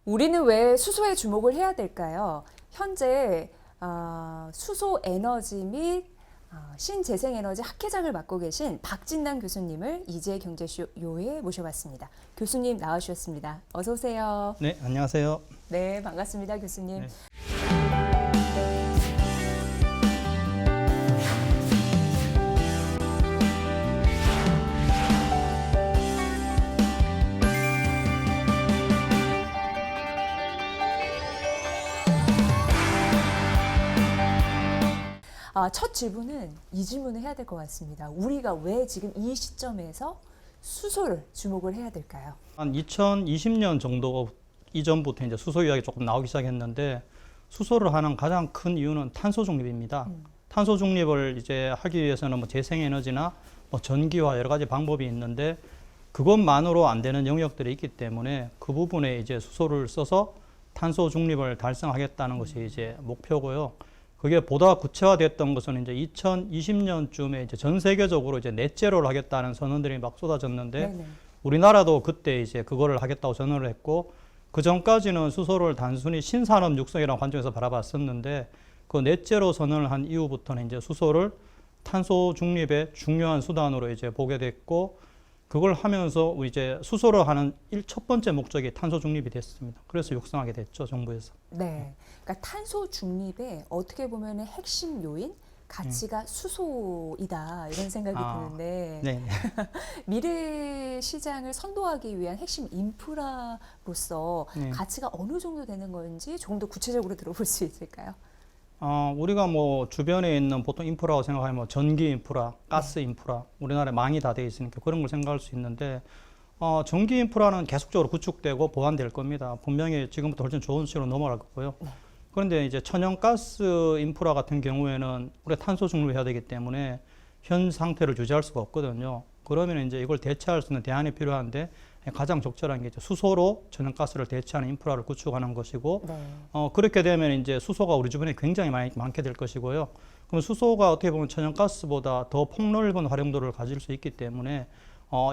우리는 왜 수소에 주목을 해야 될까요? 현재 수소 에너지 및 신재생에너지 학회장을 맡고 계신 박진남 교수님을 이지혜 경제쇼에 모셔봤습니다. 교수님 나와주셨습니다. 어서 오세요. 네, 안녕하세요. 네, 반갑습니다, 교수님. 네. 첫 질문은 이 질문을 해야 될 것 같습니다. 우리가 왜 지금 이 시점에서 수소를 주목을 해야 될까요? 한 2020년 정도 이전부터 이제 수소 이야기 조금 나오기 시작했는데 수소를 하는 가장 큰 이유는 탄소 중립입니다. 탄소 중립을 이제 하기 위해서는 뭐 재생에너지나 뭐 전기와 여러 가지 방법이 있는데 그것만으로 안 되는 영역들이 있기 때문에 그 부분에 이제 수소를 써서 탄소 중립을 달성하겠다는 것이 이제 목표고요. 그게 보다 구체화됐던 것은 이제 2020년쯤에 이제 전 세계적으로 이제 넷제로를 하겠다는 선언들이 막 쏟아졌는데 네네. 우리나라도 그때 이제 그거를 하겠다고 선언을 했고 그 전까지는 수소를 단순히 신산업 육성이라는 관점에서 바라봤었는데 그 넷제로 선언을 한 이후부터는 이제 수소를 탄소 중립의 중요한 수단으로 이제 보게 됐고 그걸 하면서 이제 수소를 하는 첫 번째 목적이 탄소 중립이 됐습니다. 그래서 육성하게 됐죠, 정부에서. 네, 그러니까 탄소 중립의 어떻게 보면 핵심 요인 가치가 수소이다 이런 생각이 드는데 네. 미래 시장을 선도하기 위한 핵심 인프라로서 네. 가치가 어느 정도 되는 건지 조금 더 구체적으로 들어볼 수 있을까요? 우리가 뭐 주변에 있는 보통 인프라고 생각하면 뭐 전기 인프라, 가스 인프라, 우리나라에 많이 다 돼 있으니까 그런 걸 생각할 수 있는데 전기 인프라는 계속적으로 구축되고 보완될 겁니다. 분명히 지금부터 훨씬 좋은 수치로 넘어갈 거고요. 그런데 이제 천연가스 인프라 같은 경우에는 우리가 탄소 중립을 해야 되기 때문에 현 상태를 유지할 수가 없거든요. 그러면 이제 이걸 대체할 수 있는 대안이 필요한데 가장 적절한 게 이제 수소로 천연가스를 대체하는 인프라를 구축하는 것이고, 네. 그렇게 되면 이제 수소가 우리 주변에 굉장히 많게 될 것이고요. 그럼 수소가 어떻게 보면 천연가스보다 더 폭넓은 활용도를 가질 수 있기 때문에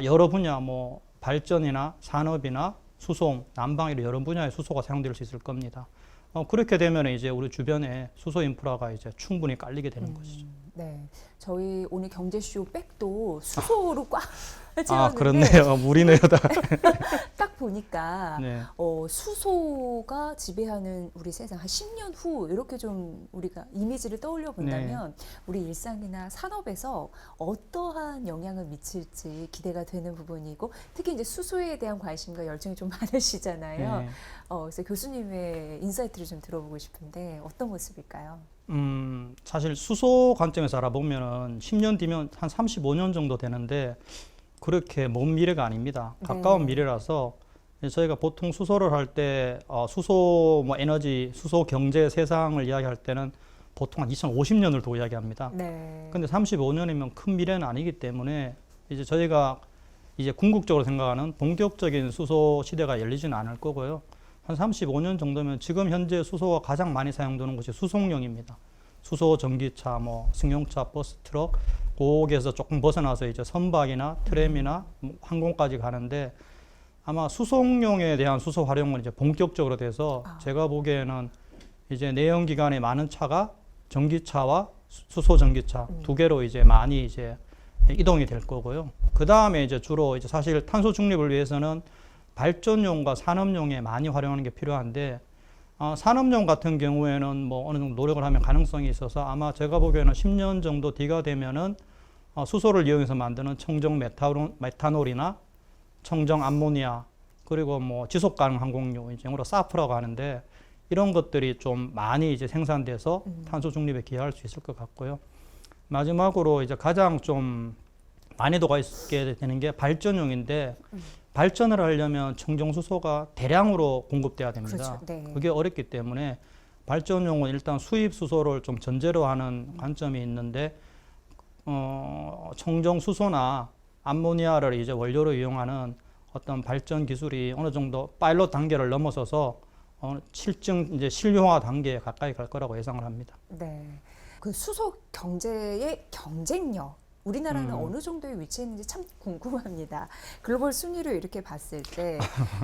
여러 분야 뭐 발전이나 산업이나 수송, 난방 이런 여러 분야의 수소가 사용될 수 있을 겁니다. 그렇게 되면 이제 우리 주변에 수소 인프라가 이제 충분히 깔리게 되는 것이죠. 네, 저희 오늘 경제쇼 백도 수소로 꽉 채웠는데 그렇네요. 물이네요, 다. 딱 보니까 네. 수소가 지배하는 우리 세상 한 10년 후 이렇게 좀 우리가 이미지를 떠올려 본다면 우리 일상이나 산업에서 어떠한 영향을 미칠지 기대가 되는 부분이고 특히 이제 수소에 대한 관심과 열정이 좀 많으시잖아요. 네. 그래서 교수님의 인사이트를 좀 들어보고 싶은데 어떤 모습일까요? 사실 수소 관점에서 알아보면은 10년 뒤면 한 35년 정도 되는데 그렇게 먼 미래가 아닙니다. 가까운 네. 미래라서 저희가 보통 수소를 할 때 수소 뭐 에너지, 수소 경제 세상을 이야기할 때는 보통 한 2050년을 두고 이야기합니다. 네. 근데 35년이면 큰 미래는 아니기 때문에 이제 저희가 이제 궁극적으로 생각하는 본격적인 수소 시대가 열리지는 않을 거고요. 한 35년 정도면 지금 현재 수소가 가장 많이 사용되는 것이 수송용입니다. 수소 전기차, 뭐 승용차, 버스, 트럭, 거기에서 조금 벗어나서 이제 선박이나 트램이나 항공까지 가는데 아마 수송용에 대한 수소 활용은 이제 본격적으로 돼서 제가 보기에는 이제 내연기관의 많은 차가 전기차와 수소 전기차 두 개로 이제 많이 이제 이동이 될 거고요. 그 다음에 이제 주로 이제 사실 탄소 중립을 위해서는 발전용과 산업용에 많이 활용하는 게 필요한데 산업용 같은 경우에는 뭐 어느 정도 노력을 하면 가능성이 있어서 아마 제가 보기에는 10년 정도 뒤가 되면은 수소를 이용해서 만드는 청정 메탄올이나 청정 암모니아 그리고 뭐 지속 가능 항공유 영어로 사프라고 하는데 이런 것들이 좀 많이 이제 생산돼서 탄소 중립에 기여할 수 있을 것 같고요. 마지막으로 이제 가장 좀 난이도가 있게 되는 게 발전용인데 발전을 하려면 청정수소가 대량으로 공급돼야 됩니다. 그렇죠. 네. 그게 어렵기 때문에 발전용은 일단 수입 수소를 좀 전제로 하는 관점이 있는데 청정수소나 암모니아를 이제 원료로 이용하는 어떤 발전 기술이 어느 정도 파일럿 단계를 넘어서서 실증 이제 실용화 단계에 가까이 갈 거라고 예상을 합니다. 네. 그 수소 경제의 경쟁력 우리나라는 어느 정도에 위치해 있는지 참 궁금합니다. 글로벌 순위로 이렇게 봤을 때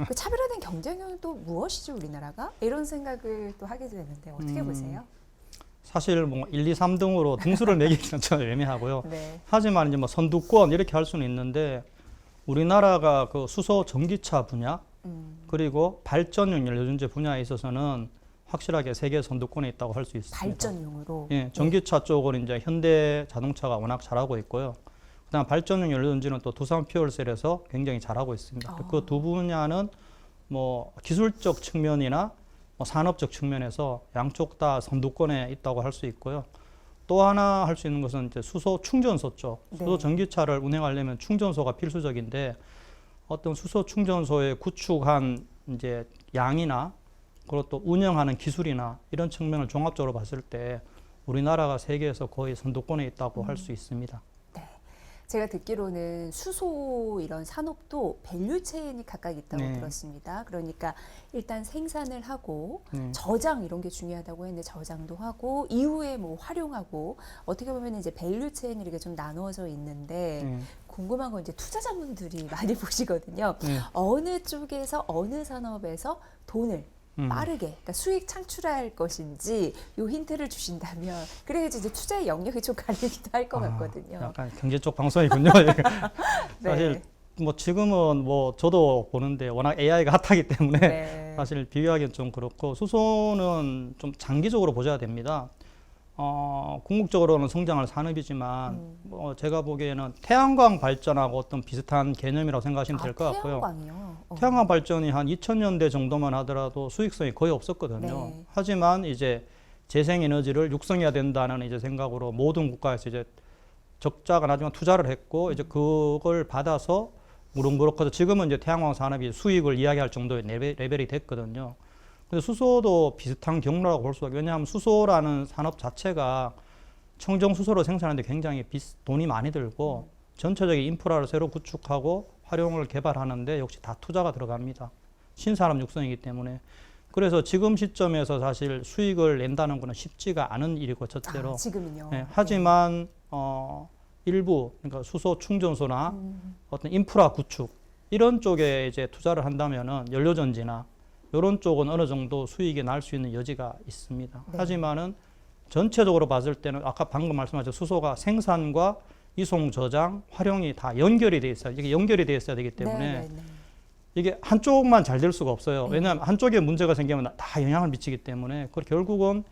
그 차별화된 경쟁력은 또 무엇이죠, 우리나라가? 이런 생각을 또 하게 되는데 어떻게 보세요? 사실 뭐 1, 2, 3등으로 등수를 매기기는 좀 애매하고요. 네. 하지만 이제 뭐 선두권 이렇게 할 수는 있는데 우리나라가 그 수소 전기차 분야 그리고 발전용 연료전지 분야에 있어서는 확실하게 세계 선두권에 있다고 할 수 있습니다. 발전용으로. 예, 전기차 쪽은 이제 현대 자동차가 워낙 잘하고 있고요. 그다음 발전용 연료전지는 또 두산 퓨얼셀에서 굉장히 잘하고 있습니다. 그 두 분야는 뭐 기술적 측면이나 뭐 산업적 측면에서 양쪽 다 선두권에 있다고 할 수 있고요. 또 하나 할 수 있는 것은 이제 수소 충전소 쪽. 수소 네. 전기차를 운행하려면 충전소가 필수적인데 어떤 수소 충전소의 구축한 이제 양이나 그리고 또 운영하는 기술이나 이런 측면을 종합적으로 봤을 때 우리나라가 세계에서 거의 선두권에 있다고 할 수 있습니다. 제가 듣기로는 수소 이런 산업도 밸류체인이 각각 있다고 네. 들었습니다. 그러니까 일단 생산을 하고 네. 저장 이런 게 중요하다고 했는데 저장도 하고 이후에 뭐 활용하고 어떻게 보면 이제 밸류체인이 이렇게 좀 나누어져 있는데 네. 궁금한 건 이제 투자자분들이 많이 보시거든요. 네. 어느 쪽에서 어느 산업에서 돈을 빠르게 그러니까 수익 창출할 것인지 요 힌트를 주신다면 그래야지 이제 투자의 영역이 좀 갈리기도 할 것 같거든요. 약간 경제 쪽 방송이군요. 네. 사실 뭐 지금은 뭐 저도 보는데 워낙 AI가 핫하기 때문에 네. 사실 비교하기는 좀 그렇고 수소는 좀 장기적으로 보셔야 됩니다. 궁극적으로는 성장할 산업이지만 뭐 제가 보기에는 태양광 발전하고 어떤 비슷한 개념이라고 생각하시면 될 것 같고요. 태양광이요? 태양광 발전이 한 2000년대 정도만 하더라도 수익성이 거의 없었거든요. 네. 하지만 이제 재생에너지를 육성해야 된다는 이제 생각으로 모든 국가에서 이제 적자가 나지만 투자를 했고 이제 그걸 받아서 무릉무럭해서 지금은 이제 태양광 산업이 수익을 이야기할 정도의 레벨이 됐거든요. 근데 수소도 비슷한 경로라고 볼 수가 있어요. 왜냐하면 수소라는 산업 자체가 청정 수소를 생산하는데 굉장히 돈이 많이 들고 전체적인 인프라를 새로 구축하고 활용을 개발하는데 역시 다 투자가 들어갑니다. 신산업 육성이기 때문에. 그래서 지금 시점에서 사실 수익을 낸다는 것은 쉽지가 않은 일이고 첫째로. 지금은요. 네, 하지만 일부 그러니까 수소 충전소나 어떤 인프라 구축 이런 쪽에 이제 투자를 한다면은 연료전지나 이런 쪽은 어느 정도 수익이 날 수 있는 여지가 있습니다. 네. 하지만은 전체적으로 봤을 때는 아까 방금 말씀하신 수소가 생산과 이송, 저장, 활용이 다 연결이 돼 있어요. 이게 연결이 돼 있어야 되기 때문에 네, 네, 네. 이게 한쪽만 잘 될 수가 없어요. 네. 왜냐하면 한쪽에 문제가 생기면 다 영향을 미치기 때문에 그 결국은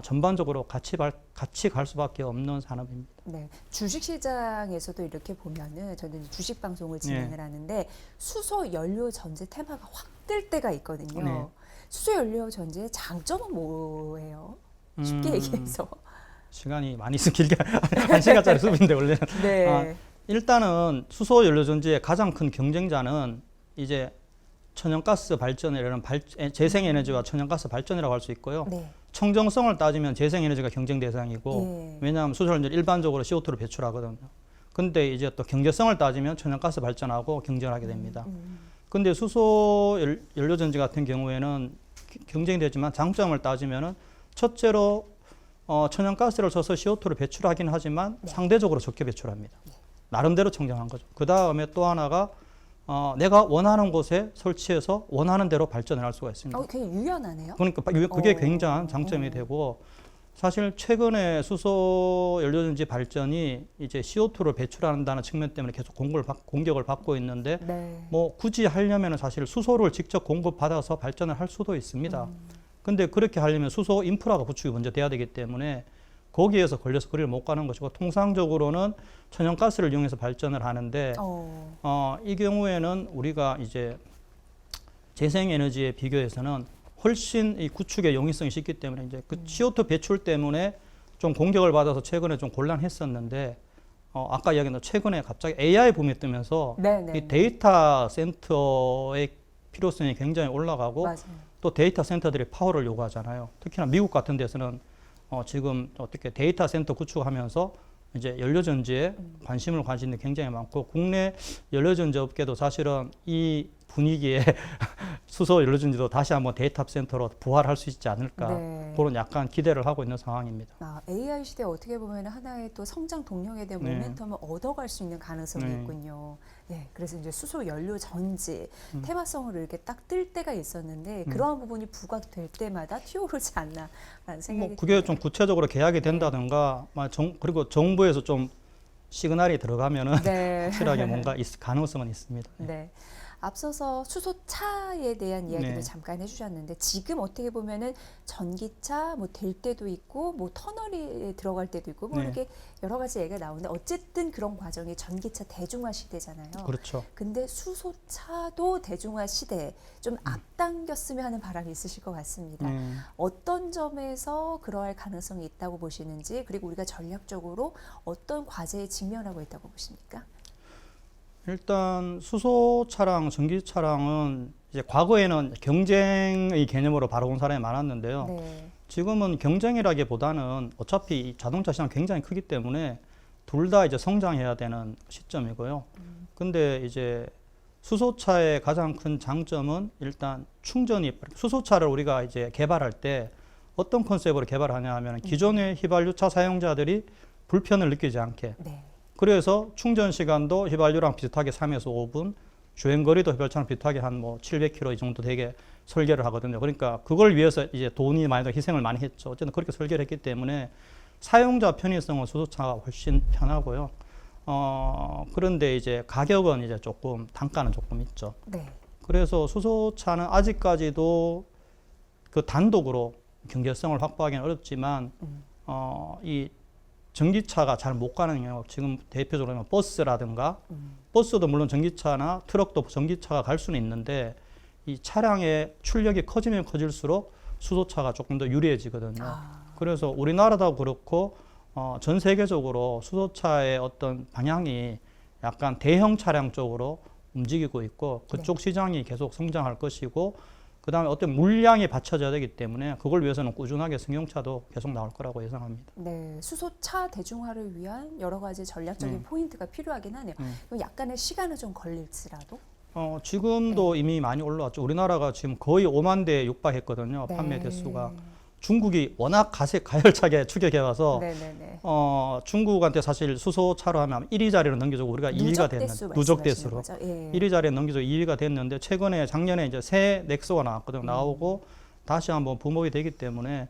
전반적으로 같이 갈 수밖에 없는 산업입니다. 네, 주식시장에서도 이렇게 보면은 저는 이제 주식 방송을 진행을 하는데 수소 연료 전지 테마가 확 뜰 때가 있거든요. 네. 수소 연료 전지의 장점은 뭐예요? 쉽게 얘기해서. 시간이 많이 있으면 길게 한 시간짜리 수업인데 원래는 네. 일단은 수소 연료전지의 가장 큰 경쟁자는 이제 천연가스 발전이라는 재생에너지와 천연가스 발전이라고 할 수 있고요. 네. 청정성을 따지면 재생에너지가 경쟁 대상이고 예. 왜냐하면 수소는 일반적으로 CO2를 배출하거든요. 근데 이제 또 경제성을 따지면 천연가스 발전하고 경쟁하게 됩니다. 근데 수소 연료전지 같은 경우에는 경쟁이 되지만 장점을 따지면은 첫째로 천연가스를 써서 CO2를 배출하긴 하지만 네. 상대적으로 적게 배출합니다. 나름대로 청정한 거죠. 그 다음에 또 하나가 내가 원하는 곳에 설치해서 원하는 대로 발전을 할 수가 있습니다. 굉장히 유연하네요. 그러니까 그게 굉장한 장점이 되고 사실 최근에 수소 연료전지 발전이 이제 CO2를 배출한다는 측면 때문에 계속 공격을 받고 있는데 네. 뭐 굳이 하려면 사실 수소를 직접 공급받아서 발전을 할 수도 있습니다. 근데 그렇게 하려면 수소 인프라가 구축이 먼저 돼야 되기 때문에 거기에서 걸려서 거리를 못 가는 것이고 통상적으로는 천연가스를 이용해서 발전을 하는데 이 경우에는 우리가 이제 재생에너지에 비교해서는 훨씬 이 구축의 용이성이 쉽기 때문에 이제 그 CO2 배출 때문에 좀 공격을 받아서 최근에 좀 곤란했었는데 아까 이야기한 최근에 갑자기 AI 붐이 뜨면서 이 데이터 센터의 필요성이 굉장히 올라가고 맞아요. 또 데이터 센터들이 파워를 요구하잖아요. 특히나 미국 같은 데서는 지금 어떻게 데이터 센터 구축하면서 이제 연료전지에 관심을 가지는 게 굉장히 많고 국내 연료전지 업계도 사실은 이 분위기에 수소 연료전지도 다시 한번 데이터 센터로 부활할 수 있지 않을까 네. 그런 약간 기대를 하고 있는 상황입니다. AI 시대 어떻게 보면 하나의 또 성장 동력에 대한 네. 모멘텀을 얻어갈 수 있는 가능성이 네. 있군요. 네, 그래서 이제 수소 연료 전지 테마성으로 이렇게 딱 뜰 때가 있었는데 그러한 부분이 부각될 때마다 튀어오르지 않나라는 생각이 뭐 그게 듭니다. 좀 구체적으로 계약이 된다든가 그리고 정부에서 좀 시그널이 들어가면은 네. 확실하게 뭔가 가능성은 있습니다. 네. 앞서서 수소차에 대한 이야기도 네. 잠깐 해주셨는데 지금 어떻게 보면은 전기차 뭐 될 때도 있고 뭐 터널이 들어갈 때도 있고 뭐 네. 이렇게 여러 가지 얘기가 나오는데 어쨌든 그런 과정이 전기차 대중화 시대잖아요. 그렇죠. 근데 수소차도 대중화 시대에 좀 앞당겼으면 하는 바람이 있으실 것 같습니다. 네. 어떤 점에서 그러할 가능성이 있다고 보시는지 그리고 우리가 전략적으로 어떤 과제에 직면하고 있다고 보십니까? 일단 수소 차량, 전기 차량은 이제 과거에는 경쟁의 개념으로 바라본 사람이 많았는데요. 네. 지금은 경쟁이라기보다는 어차피 이 자동차 시장 굉장히 크기 때문에 둘 다 이제 성장해야 되는 시점이고요. 근데 이제 수소차의 가장 큰 장점은 일단 수소차를 우리가 이제 개발할 때 어떤 컨셉으로 개발하냐 하면 기존의 휘발유차 사용자들이 불편을 느끼지 않게 네. 그래서 충전 시간도 휘발유랑 비슷하게 3에서 5분, 주행 거리도 휘발유차랑 비슷하게 한 뭐 700km 이 정도 되게 설계를 하거든요. 그러니까 그걸 위해서 이제 돈이 많이 더 희생을 많이 했죠. 어쨌든 그렇게 설계를 했기 때문에 사용자 편의성은 수소차가 훨씬 편하고요. 그런데 이제 가격은 이제 조금 단가는 조금 있죠. 네. 그래서 수소차는 아직까지도 그 단독으로 경제성을 확보하기는 어렵지만 이 전기차가 잘 못 가는 경우 지금 대표적으로 하면 버스라든가 버스도 물론 전기차나 트럭도 전기차가 갈 수는 있는데 이 차량의 출력이 커지면 커질수록 수소차가 조금 더 유리해지거든요. 그래서 우리나라도 그렇고 전 세계적으로 수소차의 어떤 방향이 약간 대형 차량 쪽으로 움직이고 있고 그쪽 시장이 계속 성장할 것이고 그다음에 어떤 물량이 받쳐져야 되기 때문에 그걸 위해서는 꾸준하게 승용차도 계속 나올 거라고 예상합니다. 네, 수소차 대중화를 위한 여러 가지 전략적인 네. 포인트가 필요하긴 하네요. 그럼 약간의 시간은 좀 걸릴지라도. 지금도 이미 많이 올라왔죠. 우리나라가 지금 거의 5만 대에 육박했거든요. 판매 대수가. 중국이 워낙 가열차게 추격해와서 네네네. 중국한테 사실 수소차로 하면 1위 자리를 넘겨주고 우리가 2위가 됐는데 누적 대수로 예. 1위 자리에 넘겨서 2위가 됐는데 최근에 작년에 이제 새 넥소가 나왔거든요. 나오고 다시 한번 부목이 되기 때문에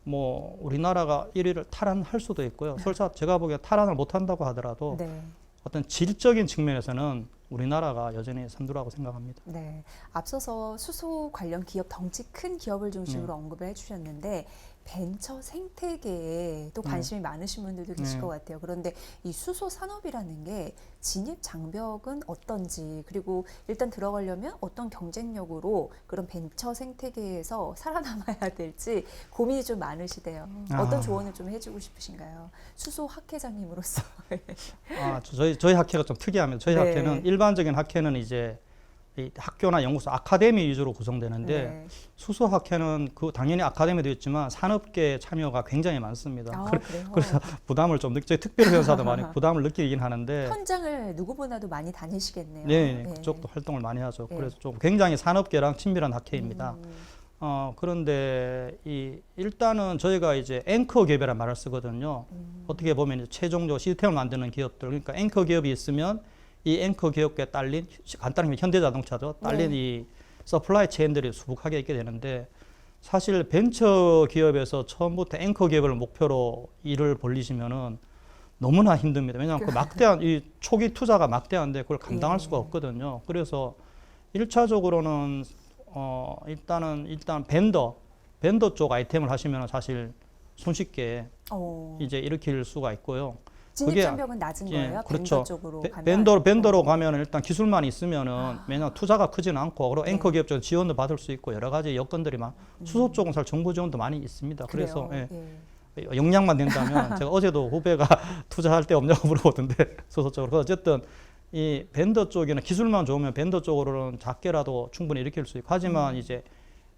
뭐 우리나라가 1위를 탈환할 수도 있고요. 설사 제가 보기에 탈환을 못한다고 하더라도 네. 어떤 질적인 측면에서는 우리나라가 여전히 선두라고 생각합니다. 네. 앞서서 수소 관련 기업, 덩치 큰 기업을 중심으로 언급을 해주셨는데 벤처 생태계에 또 관심이 많으신 분들도 계실 것 같아요. 그런데 이 수소 산업이라는 게 진입 장벽은 어떤지 그리고 일단 들어가려면 어떤 경쟁력으로 그런 벤처 생태계에서 살아남아야 될지 고민이 좀 많으시대요. 어떤 조언을 좀 해주고 싶으신가요? 수소 학회장님으로서. 저희 학회가 좀 특이합니다. 저희 네. 학회는 일반적인 학회는 이제 이 학교나 연구소, 아카데미 위주로 구성되는데 네. 수소 학회는 그 당연히 아카데미도 있지만 산업계 참여가 굉장히 많습니다. 그래요? 그래서 부담을 좀 저희 특별회원사도 많이 부담을 느끼긴 하는데 현장을 누구보다도 많이 다니시겠네요. 네, 네. 그쪽도 활동을 많이 하죠. 네. 그래서 좀 굉장히 산업계랑 친밀한 학회입니다. 그런데 일단은 저희가 이제 앵커 기업이라는 말을 쓰거든요. 어떻게 보면 이제 최종적으로 시스템을 만드는 기업들, 그러니까 앵커 기업이 있으면 이 앵커 기업에 딸린 간단하게 현대자동차죠. 딸린 이 서플라이 체인들이 수북하게 있게 되는데 사실 벤처 기업에서 처음부터 앵커 기업을 목표로 일을 벌리시면은 너무나 힘듭니다. 왜냐하면 그 막대한 이 초기 투자가 막대한데 그걸 감당할 수가 없거든요. 그래서 1차적으로는 일단 벤더 쪽 아이템을 하시면 사실 손쉽게 이제 일으킬 수가 있고요. 진입 장벽은 낮은 거예요? 그렇죠. 벤더 쪽으로 가면? 벤더로 가면 일단 기술만 있으면은 왜냐면 투자가 크지는 않고 그리고 앵커 기업 쪽 지원도 받을 수 있고 여러 가지 여건들이 수소 쪽은 사실 정부 지원도 많이 있습니다. 그래서 역량만 된다면 제가 어제도 후배가 투자할 데 없냐고 물어보던데 수소 쪽으로. 어쨌든 이 벤더 쪽에는 기술만 좋으면 벤더 쪽으로는 작게라도 충분히 일으킬 수 있고 하지만 이제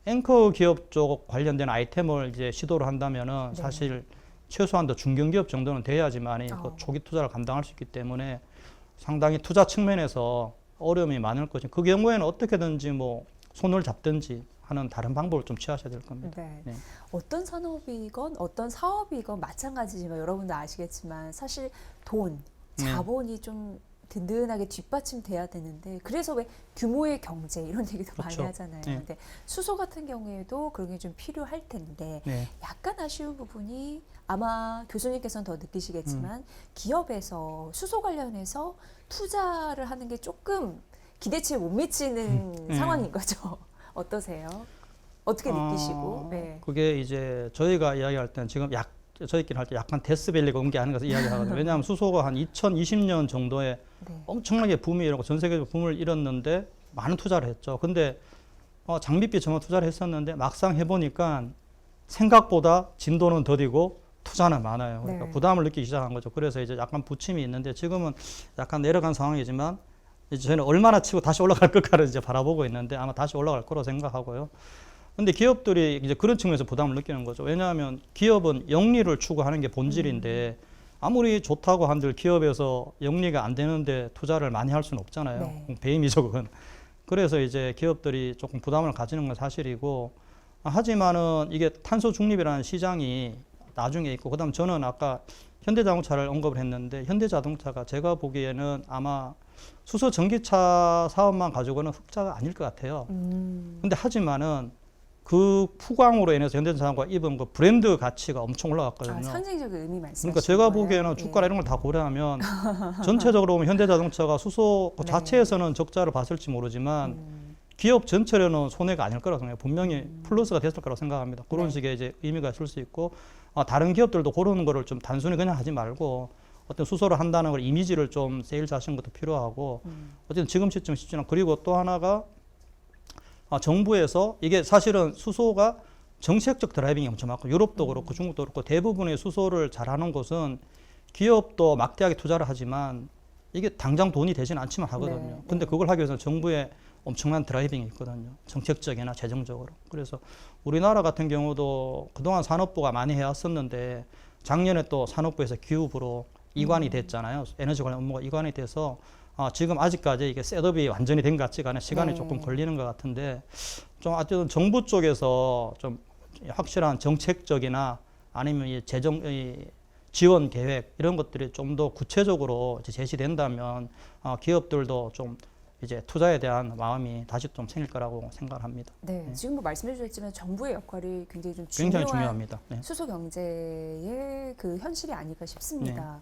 앵커 기업 쪽 관련된 아이템을 이제 시도를 한다면은 사실 최소한 중견기업 정도는 돼야지만 그 초기 투자를 감당할 수 있기 때문에 상당히 투자 측면에서 어려움이 많을 것이. 그 경우에는 어떻게든지 뭐 손을 잡든지 하는 다른 방법을 좀 취하셔야 될 겁니다. 네. 네. 어떤 산업이건 어떤 사업이건 마찬가지지만 여러분도 아시겠지만 사실 돈, 자본이 좀 든든하게 뒷받침돼야 되는데 그래서 왜 규모의 경제 이런 얘기도 많이 그렇죠. 하잖아요. 네. 근데 수소 같은 경우에도 그런 게 좀 필요할 텐데 네. 약간 아쉬운 부분이 아마 교수님께서는 더 느끼시겠지만 기업에서 수소 관련해서 투자를 하는 게 조금 기대치에 못 미치는 네. 상황인 거죠. 어떠세요? 어떻게 느끼시고? 네. 그게 이제 저희가 이야기할 때는 지금 저희끼리 할 때 약간 데스밸리가 온 게 아닌가 해서 이야기하거든요. 왜냐하면 수소가 한 2020년 정도에 네. 엄청나게 붐이 일었고 전 세계적으로 붐을 일었는데 많은 투자를 했죠. 근데 장밋빛 정말 투자를 했었는데 막상 해보니까 생각보다 진도는 더디고 투자는 많아요. 그러니까 네. 부담을 느끼기 시작한 거죠. 그래서 이제 약간 부침이 있는데 지금은 약간 내려간 상황이지만 이제 저희는 얼마나 치고 다시 올라갈 것까를 이제 바라보고 있는데 아마 다시 올라갈 거라고 생각하고요. 근데 기업들이 이제 그런 측면에서 부담을 느끼는 거죠. 왜냐하면 기업은 영리를 추구하는 게 본질인데 아무리 좋다고 한들 기업에서 영리가 안 되는데 투자를 많이 할 수는 없잖아요. 네. 배임이죠, 그건. 그래서 이제 기업들이 조금 부담을 가지는 건 사실이고 하지만은 이게 탄소 중립이라는 시장이 나중에 있고 그다음 저는 아까 현대자동차를 언급을 했는데 현대자동차가 제가 보기에는 아마 수소 전기차 사업만 가지고는 흑자가 아닐 것 같아요. 근데 하지만은 그 푸광으로 인해서 현대자동차가 입은 그 브랜드 가치가 엄청 올라갔거든요. 상징적인 의미 말씀하시는 그러니까 제가 거예요? 보기에는 예. 주가나 이런 걸 다 고려하면 전체적으로 보면 현대자동차가 수소 그 네. 자체에서는 적자를 봤을지 모르지만 기업 전체로는 손해가 아닐 거라고 생각해요. 분명히 플러스가 됐을 거라고 생각합니다. 그런 네. 식의 이제 의미가 있을 수 있고 다른 기업들도 그런 거를 좀 단순히 그냥 하지 말고 어떤 수소를 한다는 걸 이미지를 좀 세일하시는 것도 필요하고 어쨌든 지금 시점 쉽지 않고 그리고 또 하나가 정부에서 이게 사실은 수소가 정책적 드라이빙이 엄청 많고 유럽도 그렇고 중국도 그렇고 대부분의 수소를 잘하는 곳은 기업도 막대하게 투자를 하지만 이게 당장 돈이 되진 않지만 하거든요. 네, 근데 네. 그걸 하기 위해서는 정부의 엄청난 드라이빙이 있거든요. 정책적이나 재정적으로. 그래서 우리나라 같은 경우도 그동안 산업부가 많이 해왔었는데 작년에 또 산업부에서 기후부로 이관이 됐잖아요. 에너지 관련 업무가 이관이 돼서 지금 아직까지 이게 셋업이 완전히 된 것 같지가 않아요. 시간이 네. 조금 걸리는 것 같은데 좀 어쨌든 정부 쪽에서 좀 확실한 정책적이나 아니면 이 지원 계획 이런 것들이 좀 더 구체적으로 이제 제시된다면 기업들도 좀 이제 투자에 대한 마음이 다시 좀 생길 거라고 생각을 합니다. 네, 지금 뭐 말씀해 주셨지만 정부의 역할이 굉장히 좀 굉장히 중요한 중요합니다. 네. 수소 경제의 그 현실이 아닐까 싶습니다.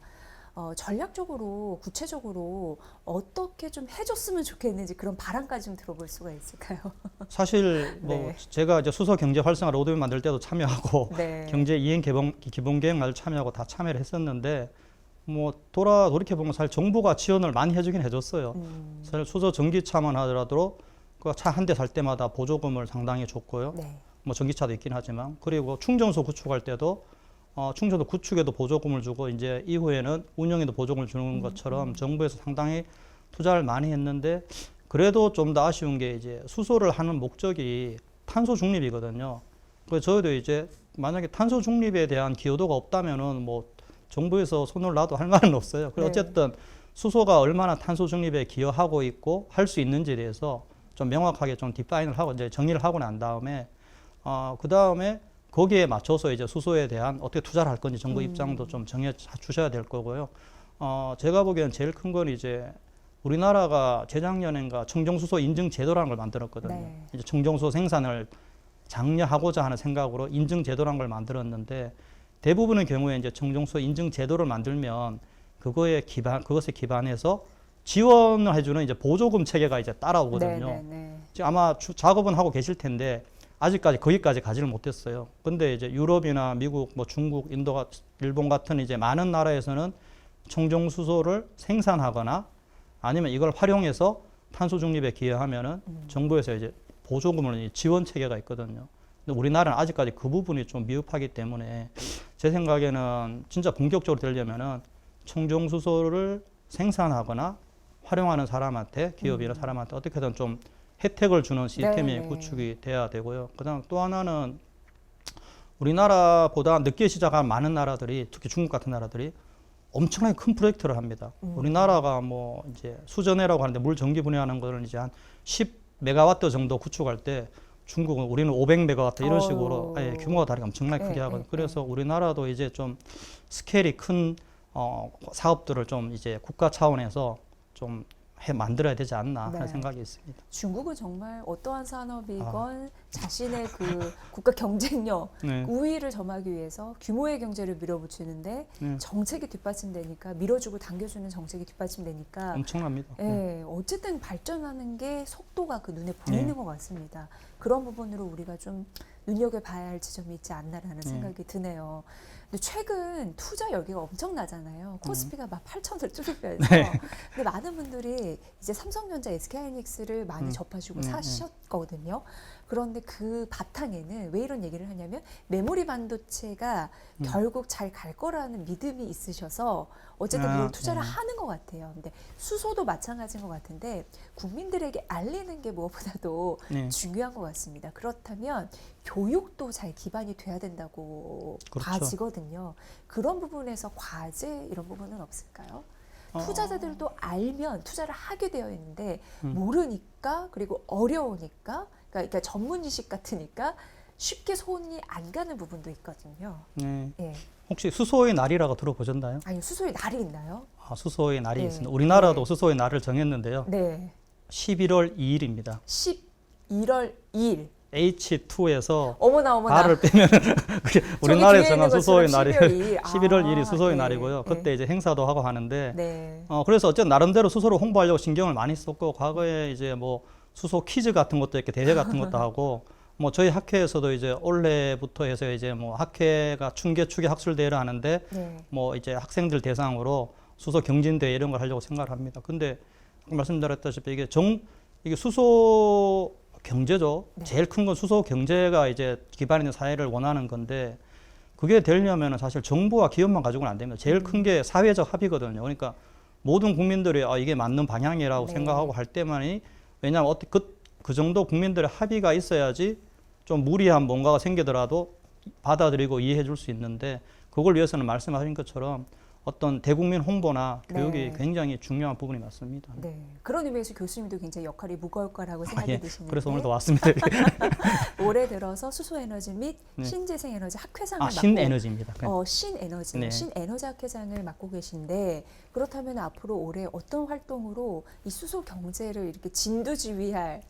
전략적으로 구체적으로 어떻게 좀 해줬으면 좋겠는지 그런 바람까지 좀 들어볼 수가 있을까요? 사실 뭐 네. 제가 이제 수소 경제 활성화 로드맵 만들 때도 참여하고 네. 경제 이행 기본 계획 날 참여하고 다 참여를 했었는데 뭐 돌이켜 보면 사실 정부가 지원을 많이 해주긴 해줬어요. 사실 수소 전기차만 하더라도 그 차 한 대 살 때마다 보조금을 상당히 줬고요. 네. 뭐 전기차도 있긴 하지만 그리고 충전소 구축할 때도 충전소 구축에도 보조금을 주고 이제 이후에는 운영에도 보조금을 주는 것처럼 정부에서 상당히 투자를 많이 했는데 그래도 좀 더 아쉬운 게 이제 수소를 하는 목적이 탄소 중립이거든요. 그래서 저희도 이제 만약에 탄소 중립에 대한 기여도가 없다면은 뭐 정부에서 손을 놔도 할 말은 없어요. 그래서 네. 어쨌든 수소가 얼마나 탄소 중립에 기여하고 있고 할 수 있는지에 대해서 좀 명확하게 좀 디파인을 하고 이제 정리를 하고 난 다음에 그 다음에 거기에 맞춰서 이제 수소에 대한 어떻게 투자를 할 건지 정부 입장도 좀 정해 주셔야 될 거고요. 제가 보기에는 제일 큰 건 이제 우리나라가 재작년인가 청정수소 인증 제도라는 걸 만들었거든요. 네. 이제 청정수소 생산을 장려하고자 하는 생각으로 인증 제도라는 걸 만들었는데 대부분의 경우에 이제 청정수소 인증 제도를 만들면 그것에 기반해서 지원을 해주는 이제 보조금 체계가 이제 따라오거든요. 네, 네, 네. 지금 아마 작업은 하고 계실 텐데 아직까지 거기까지 가지를 못했어요. 근데 이제 유럽이나 미국, 뭐 중국, 인도, 일본 같은 이제 많은 나라에서는 청정수소를 생산하거나 아니면 이걸 활용해서 탄소 중립에 기여하면은 정부에서 이제 보조금을 지원 체계가 있거든요. 근데 우리나라는 아직까지 그 부분이 좀 미흡하기 때문에 제 생각에는 진짜 본격적으로 되려면은 청정수소를 생산하거나 활용하는 사람한테 기업이나 사람한테 어떻게든 좀 혜택을 주는 시스템이 네, 네. 구축이 돼야 되고요. 그다음 또 하나는 우리나라보다 늦게 시작한 많은 나라들이 특히 중국 같은 나라들이 엄청나게 큰 프로젝트를 합니다. 우리나라가 뭐 이제 수전해라고 하는데 물 전기 분해하는 거는 이제 한 10메가와트 정도 구축할 때 중국은 우리는 500메가와트 이런 식으로 예, 규모가 다르게 엄청나게 크게 하거든요. 그래서 우리나라도 이제 좀 스케일이 큰 사업들을 좀 이제 국가 차원에서 좀 만들어야 되지 않나 하는 생각이 있습니다. 중국은 정말 어떠한 산업이건 자신의 그 국가 경쟁력 우위를 점하기 위해서 규모의 경제를 밀어붙이는데 정책이 뒷받침되니까 밀어주고 당겨주는 정책이 뒷받침되니까 엄청납니다. 어쨌든 발전하는 게 속도가 그 눈에 보이는 것 같습니다. 그런 부분으로 우리가 좀 눈여겨봐야 할 지점이 있지 않나라는 생각이 드네요. 근데 최근 투자 열기가 엄청나잖아요. 코스피가 막 8천을 뚫으면서. 근데 많은 분들이 이제 삼성전자, SK하이닉스를 많이 접하시고 사셨거든요. 그런데 그 바탕에는 왜 이런 얘기를 하냐면 메모리 반도체가 결국 잘 갈 거라는 믿음이 있으셔서 어쨌든 이런 투자를 하는 것 같아요. 근데 수소도 마찬가지인 것 같은데 국민들에게 알리는 게 무엇보다도 중요한 것 같습니다. 그렇다면 교육도 잘 기반이 돼야 된다고 봐지거든요. 그런 부분에서 과제 이런 부분은 없을까요? 투자자들도 알면 투자를 하게 되어 있는데 모르니까 그리고 어려우니까 그러니까 전문 지식 같으니까 쉽게 손이 안 가는 부분도 있거든요. 예. 혹시 수소의 날이라고 들어보셨나요? 아니요, 수소의 날이 있나요? 수소의 날이 있습니다. 우리나라도 수소의 날을 정했는데요. 11월 2일입니다. 11월 2일. H2에서 어머나. 발을 빼면 우리나라에 정한 수소의 날이 11월 2일이 수소의 날이고요. 그때 이제 행사도 하고 하는데 그래서 어쨌든 나름대로 수소를 홍보하려고 신경을 많이 썼고 과거에 이제 뭐 수소 퀴즈 같은 것도 이렇게 대회 같은 것도 하고 뭐 저희 학회에서도 이제 올해부터 해서 이제 뭐 학회가 춘계 추계 학술 대회를 하는데 뭐 이제 학생들 대상으로 수소 경진 대회 이런 걸 하려고 생각을 합니다. 근데 말씀드렸다시피 이게 수소 경제죠. 제일 큰 건 수소 경제가 이제 기반 있는 사회를 원하는 건데 그게 되려면 사실 정부와 기업만 가지고는 안 됩니다. 제일 큰 게 사회적 합의거든요. 그러니까 모든 국민들이 이게 맞는 방향이라고 생각하고 할 때만이 왜냐하면 그 정도 국민들의 합의가 있어야지 좀 무리한 뭔가가 생기더라도 받아들이고 이해해 줄 수 있는데 그걸 위해서는 말씀하신 것처럼 어떤 대국민 홍보나 교육이 굉장히 중요한 부분이 맞습니다. 그런 의미에서 교수님도 굉장히 역할이 무거울 거라고 생각이 드시는데 그래서 오늘도 왔습니다. 올해 들어서 수소에너지 및 신재생에너지 학회장을 맡고 신에너지입니다. 신에너지 학회장을 맡고 계신데 그렇다면 앞으로 올해 어떤 활동으로 이 수소 경제를 이렇게 진두지휘할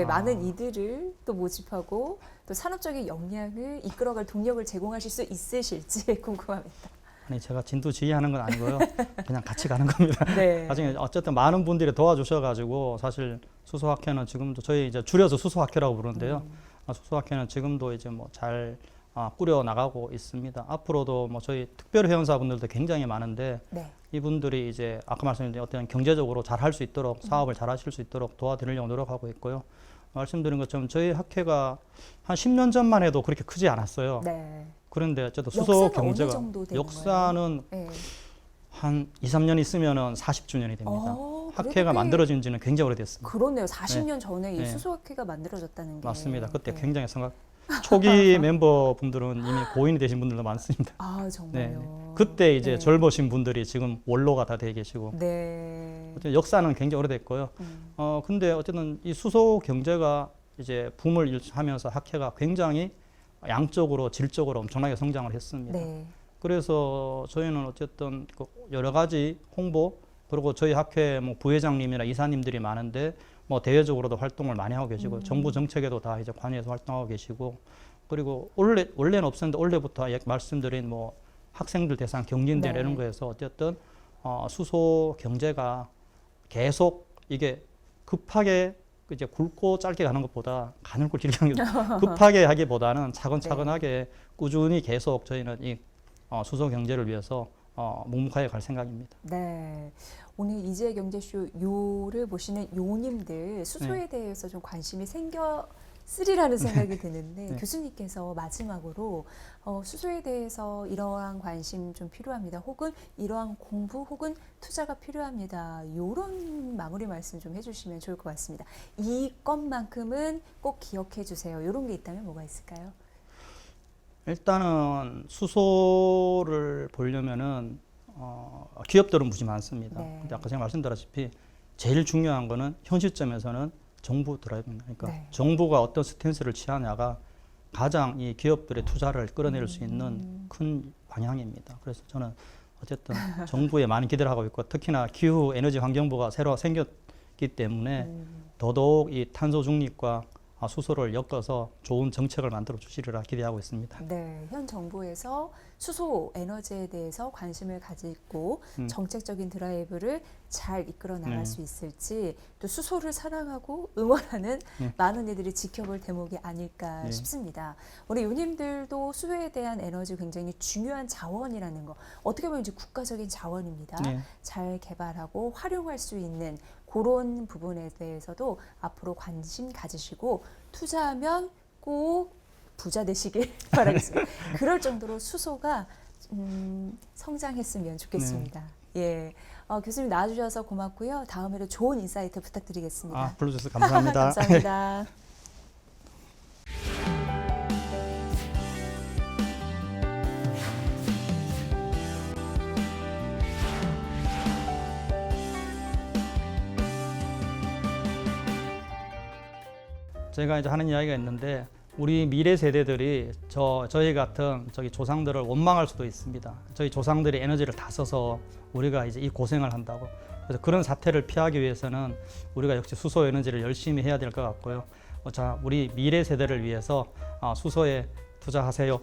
많은 이들을 또 모집하고 또 산업적인 역량을 이끌어갈 동력을 제공하실 수 있으실지 궁금합니다. 아니 제가 진두지휘하는 건 아니고요. 그냥 같이 가는 겁니다. 나중에 어쨌든 많은 분들이 도와주셔가지고 사실 수소학회는 지금도 저희 이제 줄여서 수소학회라고 부르는데요. 수소학회는 지금도 이제 뭐 잘 꾸려 나가고 있습니다. 앞으로도 뭐 저희 특별 회원사분들도 굉장히 많은데 이분들이 이제 아까 말씀드린 어떤 경제적으로 잘 할 수 있도록 사업을 잘 하실 수 있도록 도와드리려고 노력하고 있고요. 말씀드린 것처럼 저희 학회가 한 10년 전만 해도 그렇게 크지 않았어요. 그런데 어쨌든 수소 경제가 역사는 한 2, 3년 있으면은 40주년이 됩니다. 학회가 만들어진 지는 굉장히 오래됐습니다. 그렇네요. 40년 전에 이 수소학회가 만들어졌다는 게. 맞습니다. 그때 굉장히 초기 멤버분들은 이미 고인이 되신 분들도 많습니다. 정말요. 그때 이제 젊으신 분들이 지금 원로가 다 되어 계시고. 역사는 굉장히 오래됐고요. 근데 어쨌든 이 수소 경제가 이제 붐을 하면서 학회가 굉장히 양적으로 질적으로 엄청나게 성장을 했습니다. 그래서 저희는 어쨌든 여러 가지 홍보 그리고 저희 학회 뭐 부회장님이나 이사님들이 많은데 뭐 대외적으로도 활동을 많이 하고 계시고 정부 정책에도 다 이제 관여해서 활동하고 계시고 그리고 원래는 없었는데 올해부터 말씀드린 뭐 학생들 대상 경진대 이런 거에서 어쨌든 수소 경제가 계속 이게 급하게 이제 굵고 짧게 가는 것보다 가늘고 길게 가는 게 급하게 하기보다는 차근차근하게 꾸준히 계속 저희는 이 수소 경제를 위해서 묵묵하게 갈 생각입니다. 오늘 이지혜 경제쇼 요를 보시는 요님들 수소에 대해서 좀 관심이 생겼으리라는 생각이 드는데 교수님께서 마지막으로 수소에 대해서 이러한 관심 좀 필요합니다. 혹은 이러한 공부 혹은 투자가 필요합니다. 이런 마무리 말씀 좀 해주시면 좋을 것 같습니다. 이것만큼은 꼭 기억해 주세요. 이런 게 있다면 뭐가 있을까요? 일단은 수소를 보려면은 기업들은 무지 많습니다. 네. 근데 아까 제가 말씀드렸다시피 제일 중요한 거는 현 시점에서는 정부 드라이브입니다. 그러니까 네. 정부가 어떤 스탠스를 취하냐가 가장 이 기업들의 투자를 끌어낼 수 있는 큰 방향입니다. 그래서 저는 어쨌든 정부에 많은 기대를 하고 있고 특히나 기후 에너지 환경부가 새로 생겼기 때문에 더더욱 이 탄소 중립과 수소를 엮어서 좋은 정책을 만들어 주시리라 기대하고 있습니다. 네, 현 정부에서 수소 에너지에 대해서 관심을 가지고 정책적인 드라이브를 잘 이끌어 나갈 수 있을지 또 수소를 사랑하고 응원하는 많은 이들이 지켜볼 대목이 아닐까 싶습니다. 우리 요님들도 수소에 대한 에너지 굉장히 중요한 자원이라는 거 어떻게 보면 이제 국가적인 자원입니다. 네. 잘 개발하고 활용할 수 있는 그런 부분에 대해서도 앞으로 관심 가지시고 투자하면 꼭 부자 되시길 바라겠습니다. 그럴 정도로 수소가 성장했으면 좋겠습니다. 예, 교수님 나와주셔서 고맙고요. 다음에도 좋은 인사이트 부탁드리겠습니다. 불러주셔서 감사합니다. 감사합니다. 제가 이제 하는 이야기가 있는데 우리 미래 세대들이 저희 같은 조상들을 원망할 수도 있습니다. 저희 조상들이 에너지를 다 써서 우리가 이제 이 고생을 한다고. 그래서 그런 사태를 피하기 위해서는 우리가 역시 수소 에너지를 열심히 해야 될 것 같고요. 자, 우리 미래 세대를 위해서 수소에 투자하세요.